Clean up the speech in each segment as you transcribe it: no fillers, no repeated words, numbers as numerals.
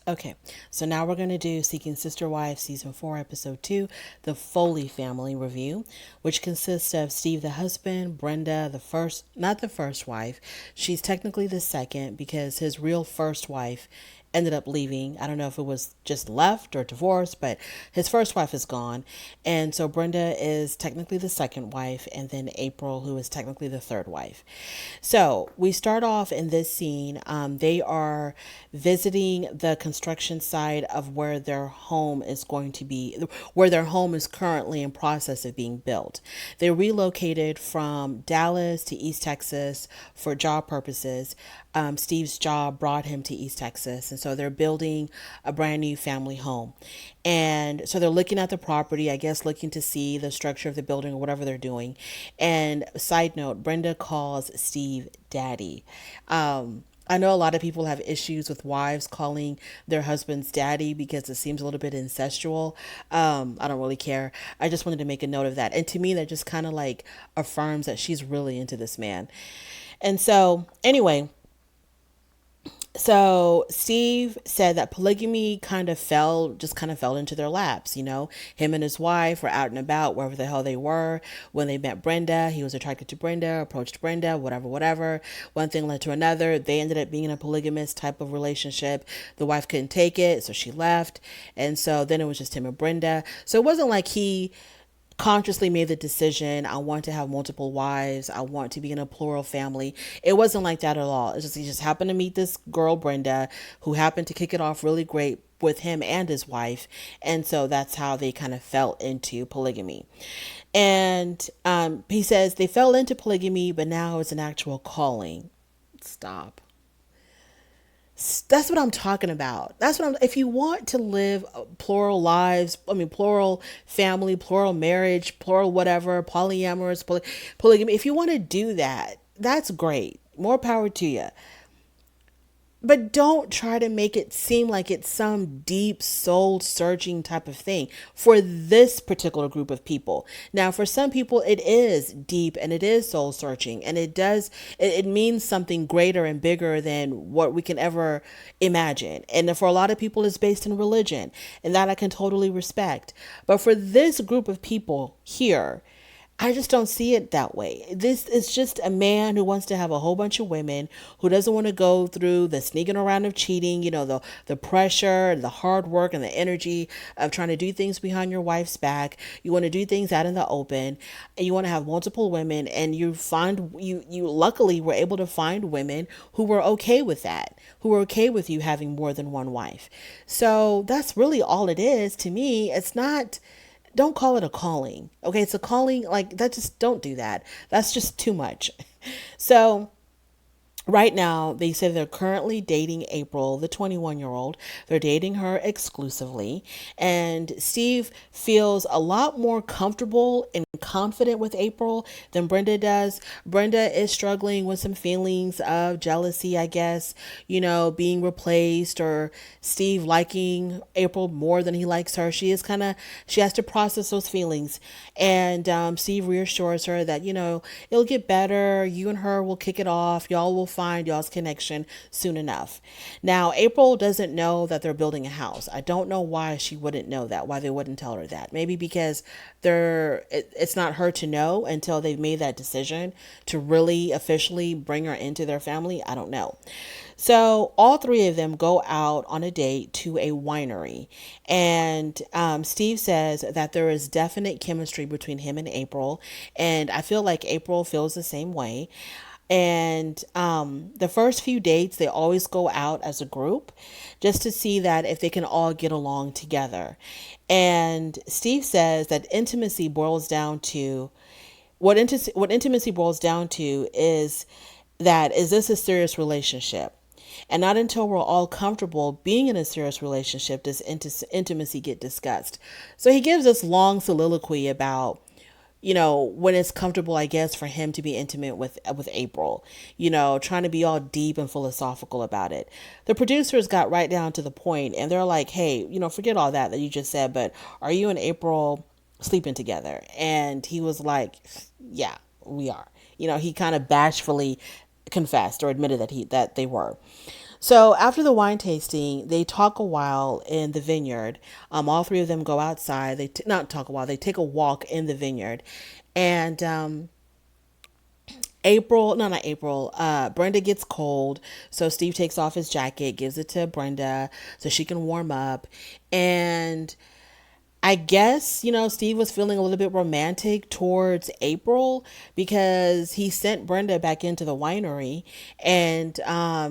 Okay, so now we're going to do Seeking Sister Wife Season 4, Episode 2, the Foley Family Review, which consists of Steve the husband, Brenda the first, not the first wife. She's technically the second because his real first wife ended up leaving. I don't know if it was just left or divorced, but his first wife is gone. And so Brenda is technically the second wife, and then April, who is technically the third wife. So we start off in this scene. They are visiting the construction site of where their home is going to be, where their home is currently in process of being built. They relocated from Dallas to East Texas for job purposes. Steve's job brought him to East Texas, and so they're building a brand new family home. And so they're looking at the property, I guess, looking to see the structure of the building or whatever they're doing. And side note, Brenda calls Steve daddy. I know a lot of people have issues with wives calling their husbands daddy because it seems a little bit incestual. I don't really care. I just wanted to make a note of that. And to me, that just kind of like affirms that she's really into this man. And so, anyway, so Steve said that polygamy kind of fell into their laps. Him and his wife were out and about wherever the hell they were. When they met Brenda, he was attracted to Brenda, approached Brenda, whatever, whatever. One thing led to another. They ended up being in a polygamous type of relationship. The wife couldn't take it, so she left. And so then it was just him and Brenda. So it wasn't like he consciously made the decision, I want to have multiple wives, I want to be in a plural family. It wasn't like that at all. It's just he just happened to meet this girl Brenda, who happened to kick it off really great with him and his wife, and so that's how they kind of fell into polygamy. And he says they fell into polygamy, but now it's an actual calling. Stop. That's what I'm talking about. If you want to live plural lives, I mean, plural family, plural marriage, plural whatever, polyamorous, polygamy, if you want to do that, that's great. More power to you. But don't try to make it seem like it's some deep soul searching type of thing for this particular group of people. Now, for some people, it is deep and it is soul searching, and it means something greater and bigger than what we can ever imagine. And for a lot of people, it's based in religion, and that I can totally respect. But for this group of people here, I just don't see it that way. This is just a man who wants to have a whole bunch of women, who doesn't want to go through the sneaking around of cheating, the pressure and the hard work and the energy of trying to do things behind your wife's back. You want to do things out in the open, and you want to have multiple women, and you luckily were able to find women who were okay with that, who were okay with you having more than one wife. So that's really all it is to me. It's not, don't call it a calling. Okay, it's a calling like that. Just don't do that. That's just too much. So right now, they say they're currently dating April, the 21-year-old. They're dating her exclusively. And Steve feels a lot more comfortable and confident with April than Brenda does. Brenda is struggling with some feelings of jealousy, I guess, being replaced, or Steve liking April more than he likes her. She has to process those feelings. And Steve reassures her that, it'll get better. You and her will kick it off. Y'all will find y'all's connection soon enough. Now, April doesn't know that they're building a house. I don't know why she wouldn't know that, why they wouldn't tell her that. Maybe because it's not her to know until they've made that decision to really officially bring her into their family. I don't know. So all three of them go out on a date to a winery. And Steve says that there is definite chemistry between him and April. And I feel like April feels the same way. And the first few dates, they always go out as a group just to see that if they can all get along together. And Steve says that intimacy boils down to what intimacy boils down to is this a serious relationship? And not until we're all comfortable being in a serious relationship does intimacy get discussed. So he gives this long soliloquy about, when it's comfortable, I guess, for him to be intimate with April, trying to be all deep and philosophical about it. The producers got right down to the point, and they're like, hey, forget all that you just said, but are you and April sleeping together? And he was like, yeah, we are. He kind of bashfully confessed or admitted that they were. So after the wine tasting, they talk a while in the vineyard. All three of them go outside. Not talk a while. They take a walk in the vineyard, and April, no, not April. Brenda gets cold, so Steve takes off his jacket, gives it to Brenda so she can warm up, and I guess, Steve was feeling a little bit romantic towards April because he sent Brenda back into the winery, and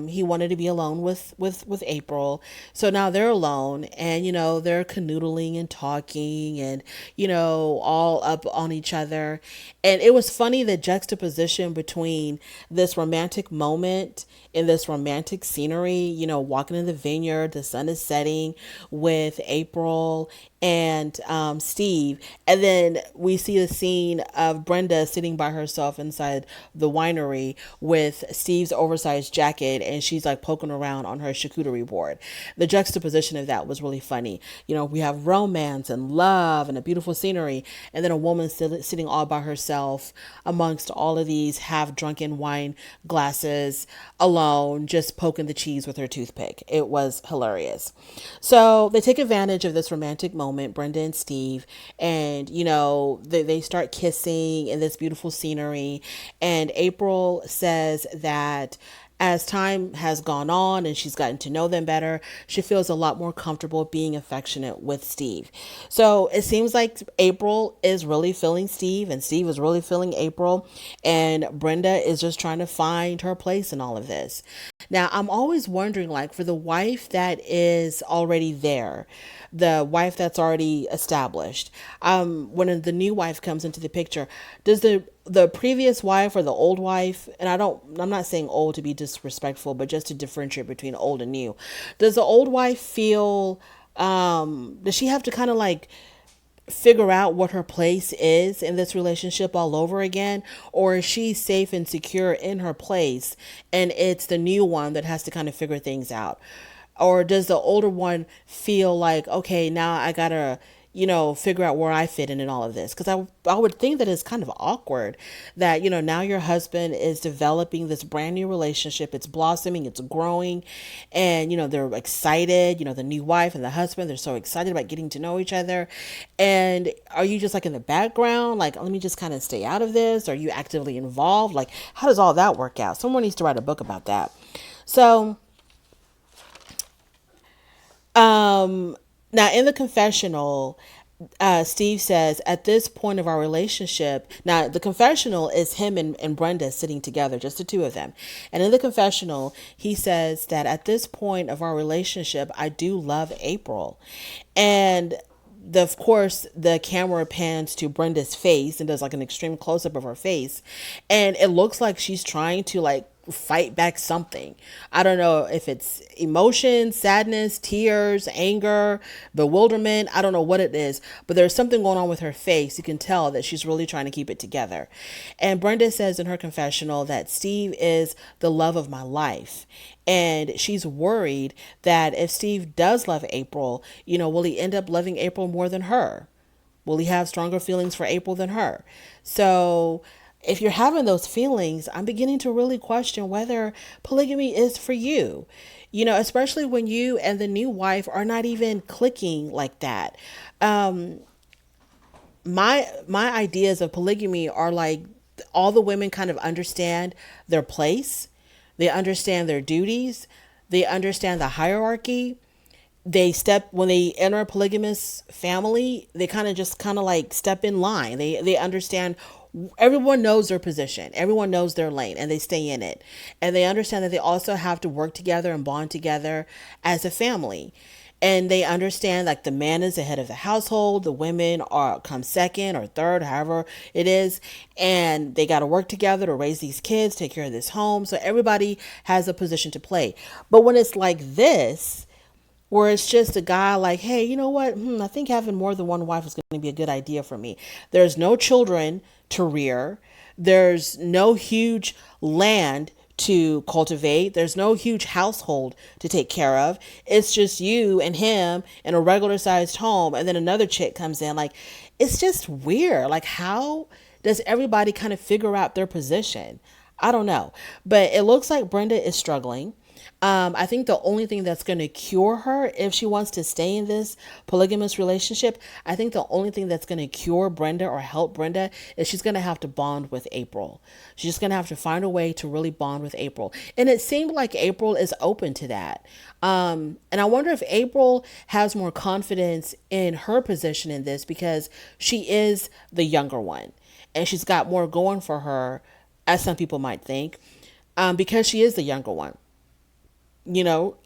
he wanted to be alone with April. So now they're alone, and, they're canoodling and talking and, all up on each other. And it was funny the juxtaposition between this romantic moment in this romantic scenery, walking in the vineyard, the sun is setting with April and Steve. And then we see the scene of Brenda sitting by herself inside the winery with Steve's oversized jacket, and she's like poking around on her charcuterie board. The juxtaposition of that was really funny. We have romance and love and a beautiful scenery, and then a woman sitting all by herself amongst all of these half drunken wine glasses alone, just poking the cheese with her toothpick. It was hilarious. So they take advantage of this romantic moment, Brenda and Steve, and they start kissing in this beautiful scenery. And April says that as time has gone on and she's gotten to know them better, she feels a lot more comfortable being affectionate with Steve. So it seems like April is really feeling Steve, and Steve is really feeling April, and Brenda is just trying to find her place in all of this. Now, I'm always wondering, like, for the wife that is already there, the wife that's already established, when the new wife comes into the picture, does the previous wife or the old wife, and I'm not saying old to be disrespectful, but just to differentiate between old and new, does the old wife feel, does she have to kind of like figure out what her place is in this relationship all over again, or is she safe and secure in her place and it's the new one that has to kind of figure things out? Or does the older one feel like, okay, now I gotta, figure out where I fit in all of this? Because I would think that it's kind of awkward that, now your husband is developing this brand new relationship. It's blossoming, it's growing, and, they're excited, the new wife and the husband, they're so excited about getting to know each other. And are you just like in the background? Like, let me just kind of stay out of this. Are you actively involved? Like, how does all that work out? Someone needs to write a book about that. So, now in the confessional, Steve says, at this point of our relationship, now the confessional is him and Brenda sitting together, just the two of them. And in the confessional, he says that at this point of our relationship, I do love April. And of course, the camera pans to Brenda's face and does like an extreme close up of her face. And it looks like she's trying to like fight back something. I don't know if it's emotion, sadness, tears, anger, bewilderment. I don't know what it is, but there's something going on with her face. You can tell that she's really trying to keep it together. And Brenda says in her confessional that Steve is the love of my life. And she's worried that if Steve does love April, will he end up loving April more than her? Will he have stronger feelings for April than her? So if you're having those feelings, I'm beginning to really question whether polygamy is for you. Especially when you and the new wife are not even clicking like that. My ideas of polygamy are like all the women kind of understand their place, they understand their duties, they understand the hierarchy. When they enter a polygamous family, they kind of like step in line. They understand. Everyone knows their position. Everyone knows their lane, and they stay in it. And they understand that they also have to work together and bond together as a family. And they understand like the man is the head of the household, the women are come second or third, however it is, and they got to work together to raise these kids, take care of this home. So everybody has a position to play. But when it's like this, where it's just a guy like, hey, you know what? I think having more than one wife is going to be a good idea for me. There's no children to rear. There's no huge land to cultivate. There's no huge household to take care of. It's just you and him in a regular sized home. And then another chick comes in. Like, it's just weird. Like, how does everybody kind of figure out their position? I don't know. But it looks like Brenda is struggling. I think the only thing that's going to cure her if she wants to stay in this polygamous relationship, I think the only thing that's going to cure Brenda or help Brenda is she's going to have to bond with April. She's just going to have to find a way to really bond with April. And it seemed like April is open to that. And I wonder if April has more confidence in her position in this because she is the younger one and she's got more going for her, as some people might think, because she is the younger one, you know.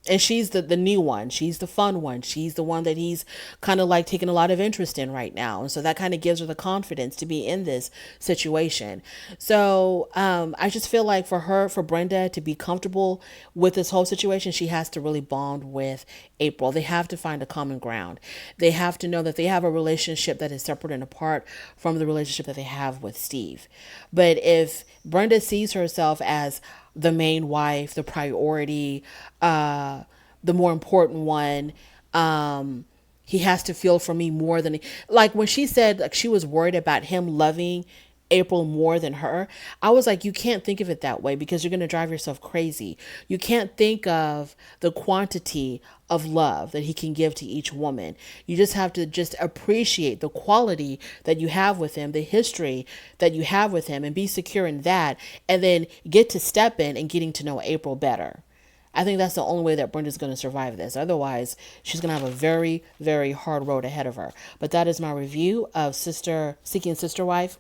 And she's the new one, she's the fun one, she's the one that he's kind of like taking a lot of interest in right now, and so that kind of gives her the confidence to be in this situation. So I just feel like for Brenda to be comfortable with this whole situation, she has to really bond with April. They have to find a common ground. They have to know that they have a relationship that is separate and apart from the relationship that they have with Steve. But if Brenda sees herself as the main wife, the priority, the more important one, he has to feel for me more than like when she said like she was worried about him loving April more than her. I was like, you can't think of it that way because you're going to drive yourself crazy. You can't think of the quantity of love that he can give to each woman. You just have to just appreciate the quality that you have with him, the history that you have with him, and be secure in that, and then get to step in and getting to know April better. I think that's the only way that Brenda's going to survive this. Otherwise, she's going to have a very, very hard road ahead of her. But that is my review of Seeking Sister Wife,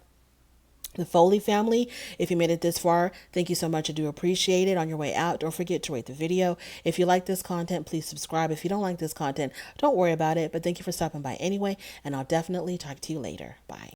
the Foley family. If you made it this far, thank you so much. I do appreciate it. On your way out, don't forget to rate the video. If you like this content, please subscribe. If you don't like this content, don't worry about it. But thank you for stopping by anyway, and I'll definitely talk to you later. Bye.